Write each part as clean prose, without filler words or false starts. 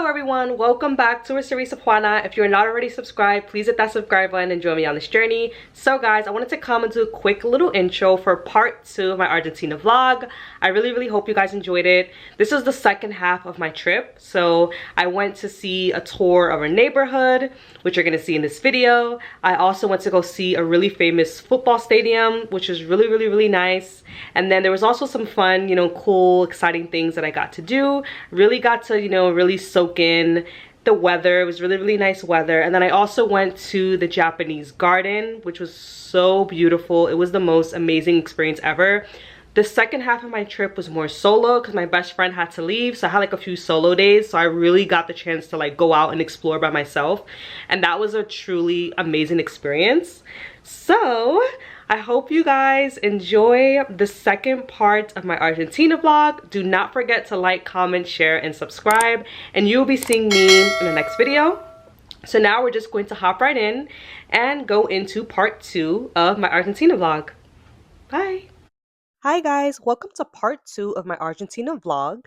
everyone, welcome back to a series of Juana. If you're not already subscribed, please hit that subscribe button and join me on this journey. So guys, I wanted to come and do a quick little intro for part 2 of my Argentina vlog. I really hope you guys enjoyed it. This is the second half of my trip. So I went to see a tour of our neighborhood, which you're gonna see in this video. I also went to go see a really famous football stadium, which is really nice. And then there was also some fun, cool, exciting things that I got to do. Really got to, really soak in the weather. It was really nice weather. And then I also went to the Japanese garden, which was so beautiful. It was the most amazing experience ever. The second half of my trip was more solo because my best friend had to leave, so I had like a few solo days, so I really got the chance to like go out and explore by myself, and that was a truly amazing experience. So I hope you guys enjoy the second part of my Argentina vlog. Do not forget to like, comment, share, and subscribe, and you'll be seeing me in the next video. So now we're just going to hop right in and go into part 2 of my Argentina vlog. Bye. Hi guys, welcome to part 2 of my Argentina vlog.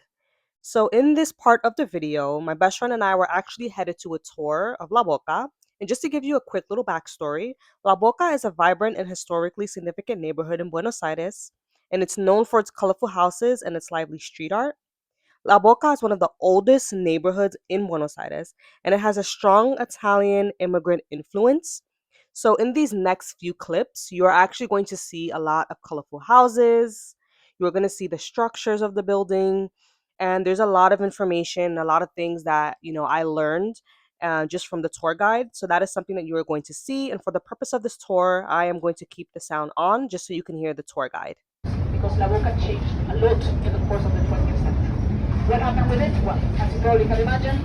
So in this part of the video, my best friend and I were actually headed to a tour of La Boca. And just to give you a quick little backstory, La Boca is a vibrant and historically significant neighborhood in Buenos Aires, and it's known for its colorful houses and its lively street art. La Boca is one of the oldest neighborhoods in Buenos Aires, and it has a strong Italian immigrant influence. So in these next few clips, you're actually going to see a lot of colorful houses. You're going to see the structures of the building, and there's a lot of information, a lot of things that, I learned just from the tour guide. So that is something that you are going to see. And for the purpose of this tour, I am going to keep the sound on just so you can hear the tour guide. Because La Boca changed a lot in the course of the 20th century. What happened with it? Well, as you probably can imagine,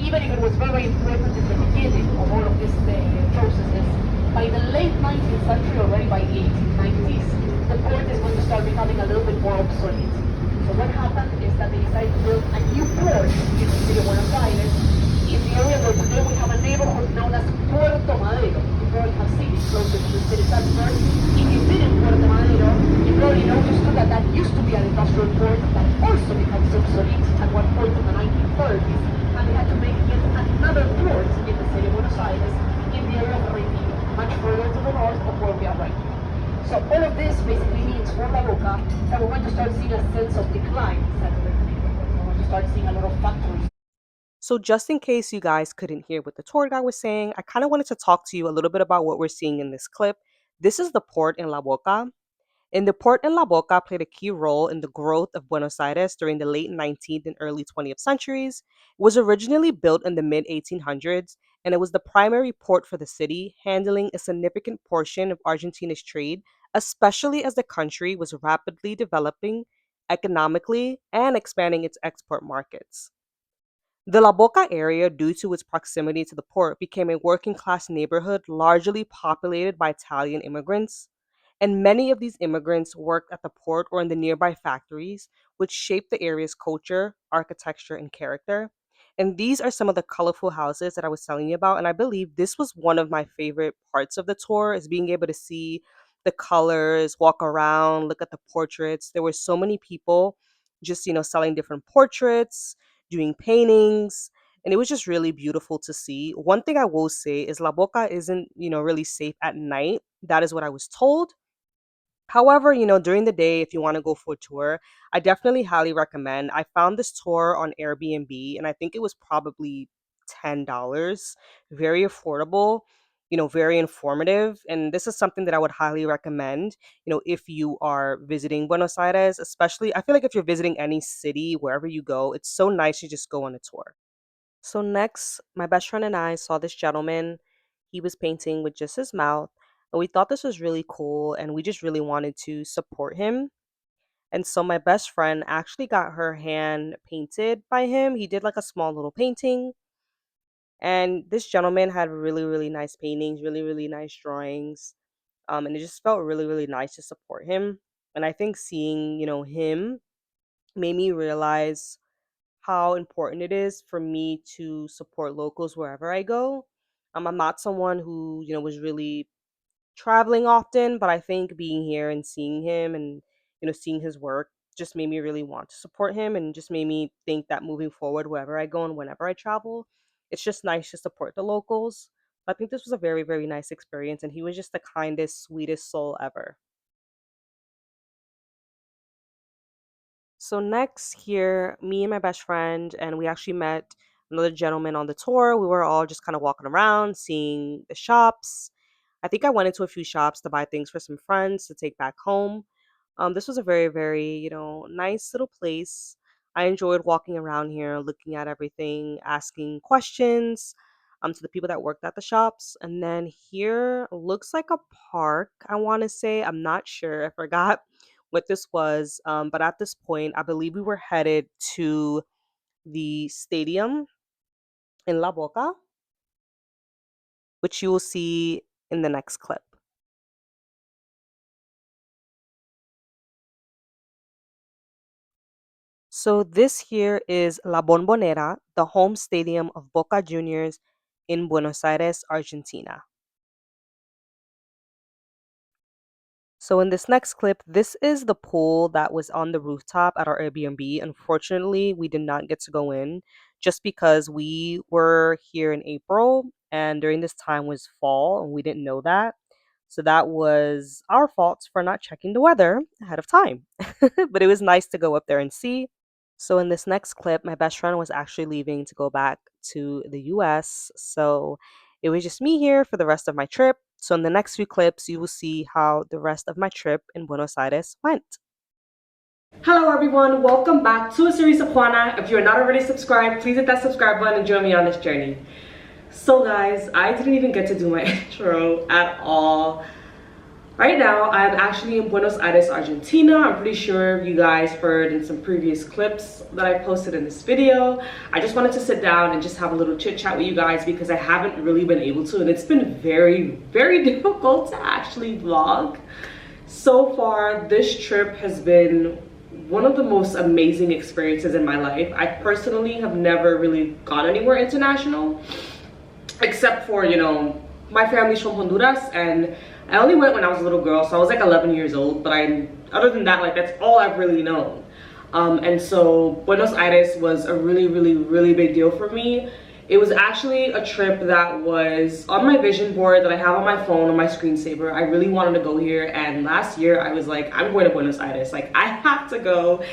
even if it was very important in the beginning of all of these processes, by the late 19th century, already by the 1890s, the port is going to start becoming a little bit more obsolete. So what happened is that they decided to build a new port in the city of Buenos Aires, in the area where today we have a neighborhood known as Puerto Madero. You probably have seen it closer to the city center. If you've been in Puerto Madero, you probably noticed too that that used to be an industrial port that also becomes obsolete at one point in the 1930s, and they had to make yet another port in the city of Buenos Aires, in the area of Jardin, much further to the north of where we are right now. So all of this basically means for La Boca that we're going to start seeing a sense of decline. We're going to start seeing a lot of factories. So just in case you guys couldn't hear what the tour guide was saying, I kind of wanted to talk to you a little bit about what we're seeing in this clip. This is the port in La Boca. And the port in La Boca played a key role in the growth of Buenos Aires during the late 19th and early 20th centuries. It was originally built in the mid 1800s, and it was the primary port for the city, handling a significant portion of Argentina's trade, especially as the country was rapidly developing economically and expanding its export markets. The La Boca area, due to its proximity to the port, became a working class neighborhood largely populated by Italian immigrants, and many of these immigrants worked at the port or in the nearby factories, which shaped the area's culture, architecture, and character. And these are some of the colorful houses that I was telling you about, and I believe this was one of my favorite parts of the tour, is being able to see the colors, walk around, look at the portraits. There were so many people just, selling different portraits, doing paintings, and it was just really beautiful to see. One thing I will say is La Boca isn't, really safe at night. That is what I was told. However, during the day, if you want to go for a tour, I definitely highly recommend. I found this tour on Airbnb, and I think it was probably $10. Very affordable, very informative. And this is something that I would highly recommend, if you are visiting Buenos Aires, especially. I feel like if you're visiting any city, wherever you go, it's so nice to just go on a tour. So next, my best friend and I saw this gentleman. He was painting with just his mouth, and we thought this was really cool, and we just really wanted to support him. And so my best friend actually got her hand painted by him. He did like a small little painting, and this gentleman had really nice paintings, really nice drawings. And it just felt really nice to support him. And I think seeing, him made me realize how important it is for me to support locals wherever I go. I'm not someone who, was really traveling often, but I think being here and seeing him and, seeing his work just made me really want to support him, and just made me think that moving forward, wherever I go and whenever I travel, it's just nice to support the locals. I think this was a very, very nice experience, and he was just the kindest, sweetest soul ever. So next here, me and my best friend, and we actually met another gentleman on the tour. We were all just kind of walking around, seeing the shops. I think I went into a few shops to buy things for some friends to take back home. This was a very, very, nice little place. I enjoyed walking around here, looking at everything, asking questions to the people that worked at the shops. And then here looks like a park, I want to say. I'm not sure. I forgot what this was. But at this point, I believe we were headed to the stadium in La Boca, which you will see in the next clip. So this here is La Bombonera, the home stadium of Boca Juniors in Buenos Aires, Argentina. So in this next clip, this is the pool that was on the rooftop at our Airbnb. Unfortunately, we did not get to go in just because we were here in April and during this time was fall and we didn't know that. So that was our fault for not checking the weather ahead of time. But it was nice to go up there and see. So in this next clip, my best friend was actually leaving to go back to the US. So it was just me here for the rest of my trip. So in the next few clips, you will see how the rest of my trip in Buenos Aires went. Hello everyone, welcome back to a series of Juana. If you're not already subscribed, please hit that subscribe button and join me on this journey. So guys, I didn't even get to do my intro at all. Right now, I'm actually in Buenos Aires, Argentina. I'm pretty sure you guys heard in some previous clips that I posted in this video. I just wanted to sit down and just have a little chit chat with you guys because I haven't really been able to, and it's been very, very difficult to actually vlog. So far, this trip has been one of the most amazing experiences in my life. I personally have never really gone anywhere international, except for, my family's from Honduras, and I only went when I was a little girl, so I was like 11 years old, but other than that, like, that's all I've really known. And so Buenos Aires was a really, really, really big deal for me. It was actually a trip that was on my vision board that I have on my phone, on my screensaver. I really wanted to go here, and last year I was like, I'm going to Buenos Aires, like, I have to go.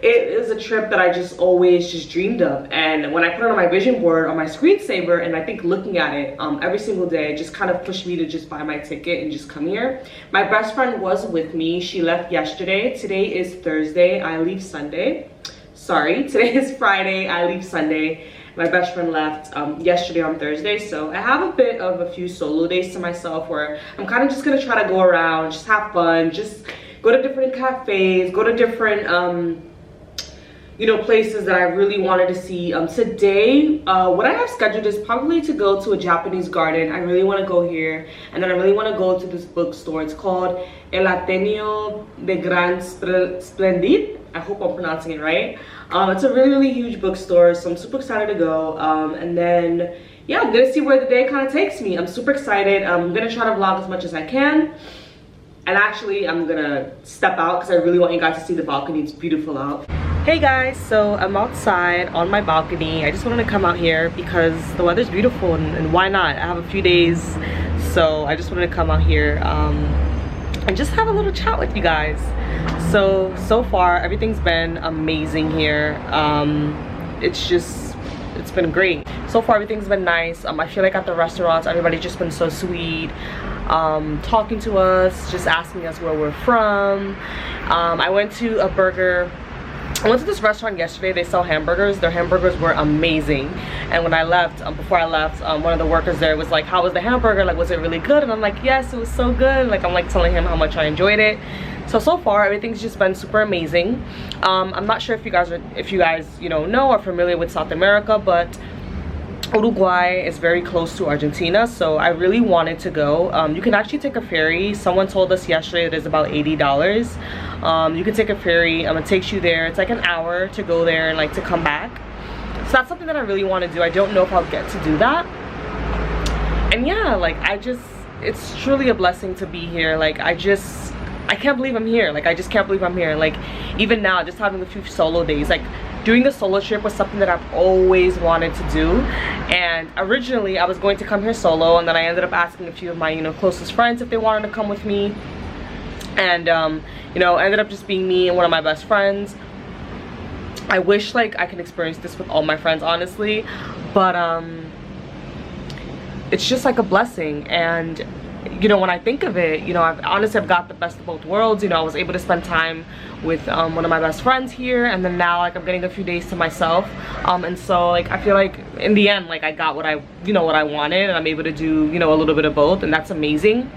It is a trip that I just always just dreamed of, and when I put it on my vision board on my screensaver, and I think looking at it every single day just kind of pushed me to just buy my ticket and just come here. My best friend was with me. She left yesterday. Today is Thursday. I leave Sunday. Sorry, today is Friday. I leave Sunday. My best friend left yesterday on Thursday, so I have a bit of a few solo days to myself where I'm kind of just gonna try to go around, just have fun, just go to different cafes, go to different places that I really wanted to see. Today, what I have scheduled is probably to go to a Japanese garden. I really want to go here, and then I really want to go to this bookstore. It's called El Ateneo de Gran Splendid. I hope I'm pronouncing it right. It's a really, really huge bookstore, so I'm super excited to go. And then, yeah, I'm gonna see where the day kind of takes me. I'm super excited. I'm gonna try to vlog as much as I can. And actually, I'm gonna step out because I really want you guys to see the balcony. It's beautiful out. Hey guys, so I'm outside on my balcony. I just wanted to come out here because the weather's beautiful, and why not? I have a few days, so I just wanted to come out here and just have a little chat with you guys. So far everything's been amazing here. It's been great. So far everything's been nice. I feel like at the restaurants everybody's just been so sweet, talking to us, just asking us where we're from. I went to this restaurant yesterday. They sell hamburgers. Their hamburgers were amazing, and when I left, before I left, one of the workers there was like, how was the hamburger, like, was it really good? And I'm like, yes, it was so good. Like, I'm like telling him how much I enjoyed it. So far everything's just been super amazing. I'm not sure if you guys know or familiar with South America, but Uruguay is very close to Argentina, so I really wanted to go. You can actually take a ferry. Someone told us yesterday it is about $80. You can take a ferry. It takes you there. It's like an hour to go there and like to come back. So that's something that I really want to do. I don't know if I'll get to do that. And yeah, like, it's truly a blessing to be here. Like, I I can't believe I'm here. Like, I just can't believe I'm here. Like, even now, just having a few solo days, like, doing a solo trip was something that I've always wanted to do. And originally, I was going to come here solo, and then I ended up asking a few of my, you know, closest friends if they wanted to come with me. And, you know, ended up just being me and one of my best friends. I wish, like, I could experience this with all my friends, honestly. But, it's just like a blessing. And you know, when I think of it, you know, I've got the best of both worlds. You know, I was able to spend time with one of my best friends here, and then now, like, I'm getting a few days to myself. And so, like, I feel like in the end, like, I got what I, you know, what I wanted, and I'm able to do, you know, a little bit of both, and that's amazing.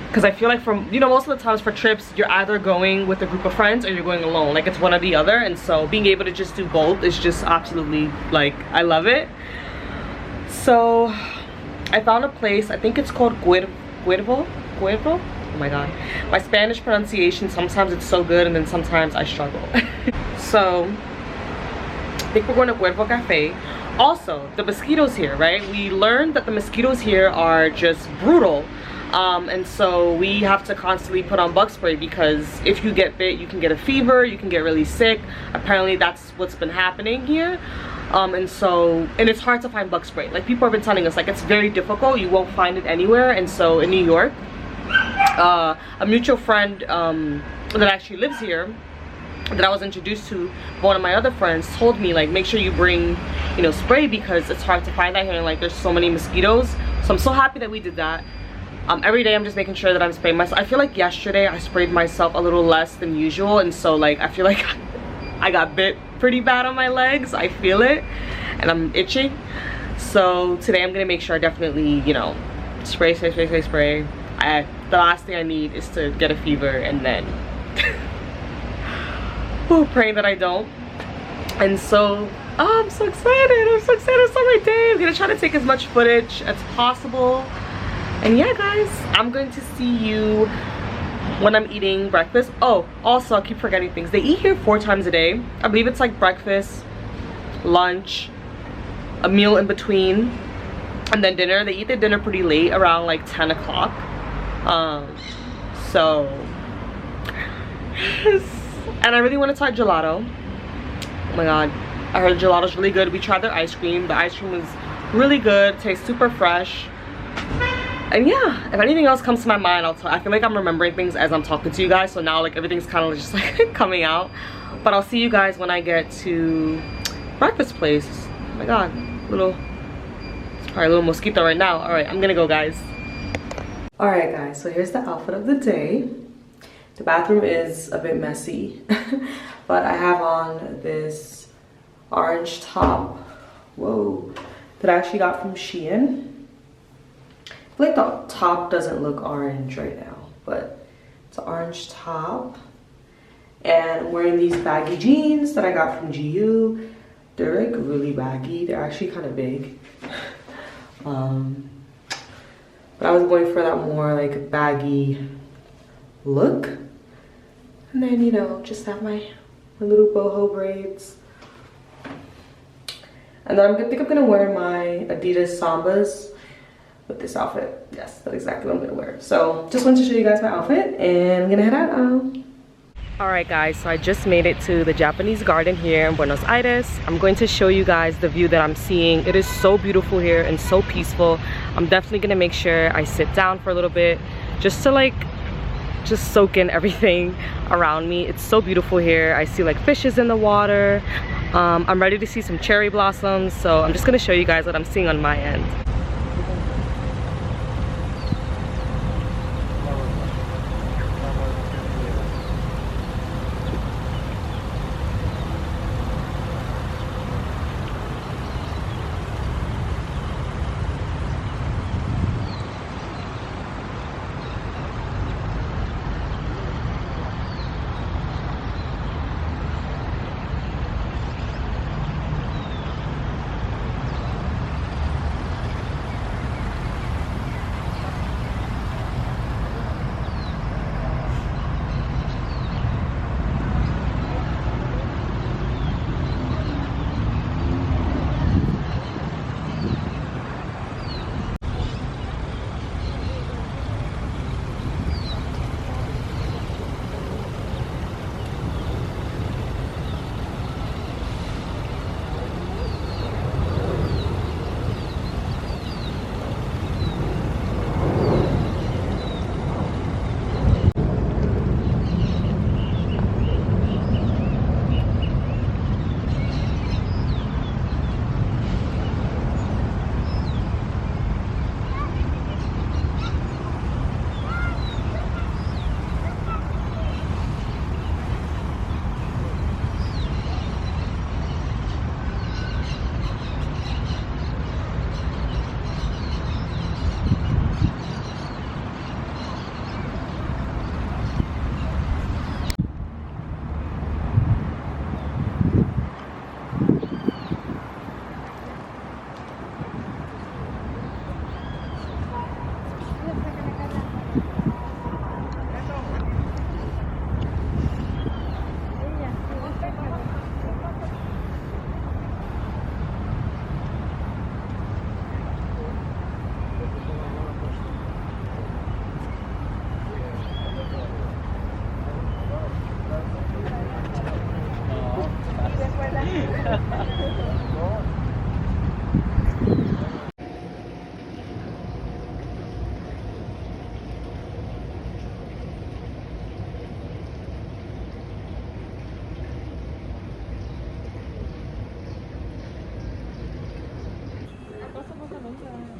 Because I feel like you know, most of the times for trips, you're either going with a group of friends or you're going alone. Like, it's one or the other. And so being able to just do both is just absolutely, like, I love it. So I found a place, I think it's called Cuervo. Oh my god, my Spanish pronunciation, sometimes it's so good and then sometimes I struggle. So I think we're going to Cuervo Cafe. Also, the mosquitoes here, right? We learned that the mosquitoes here are just brutal. And so we have to constantly put on bug spray, because if you get bit, you can get a fever, you can get really sick. Apparently that's what's been happening here. And it's hard to find bug spray. Like, people have been telling us, like, it's very difficult, you won't find it anywhere. And so in New York, a mutual friend that actually lives here, that I was introduced to, one of my other friends, told me, like, make sure you bring, you know, spray, because it's hard to find that here, and like, there's so many mosquitoes. So I'm so happy that we did that. Every day I'm just making sure that I'm spraying myself. I feel like yesterday I sprayed myself a little less than usual, and so, like, I feel like I got bit pretty bad on my legs. I feel it and I'm itching. So today I'm gonna make sure I definitely, you know, spray. The last thing I need is to get a fever, and then praying that I don't. And so I'm so excited. I'm so excited. It's my day. I'm gonna try to take as much footage as possible. And yeah, guys, I'm going to see you when I'm eating breakfast. Oh, also, I keep forgetting things. They eat here 4 times a day. I believe it's like breakfast, lunch, a meal in between, and then dinner. They eat their dinner pretty late, around like 10 o'clock. So, and I really want to try gelato. Oh my god, I heard gelato's really good. We tried their ice cream. The ice cream was really good. It tastes super fresh. And yeah, if anything else comes to my mind, I feel like I'm remembering things as I'm talking to you guys, so now, like, everything's kind of just like coming out. But I'll see you guys when I get to breakfast place. Oh my god, it's probably a little mosquito right now. All right, I'm gonna go, guys. All right, guys, so here's the outfit of the day. The bathroom is a bit messy, but I have on this orange top, whoa, that I actually got from Shein. I feel like the top doesn't look orange right now, but it's an orange top. And I'm wearing these baggy jeans that I got from GU. They're like really baggy. They're actually kind of big. But I was going for that more like baggy look. And then, you know, just have my little boho braids. And then I think I'm gonna wear my Adidas Sambas with this outfit. Yes, that's exactly what I'm gonna wear. So just wanted to show you guys my outfit, and I'm gonna head out. All right, guys, so I just made it to the Japanese garden here in Buenos Aires. I'm going to show you guys the view that I'm seeing. It is so beautiful here and so peaceful. I'm definitely gonna make sure I sit down for a little bit just to, like, just soak in everything around me. It's so beautiful here. I see like fishes in the water. I'm ready to see some cherry blossoms, so I'm just gonna show you guys what I'm seeing on my end. 감사합니다.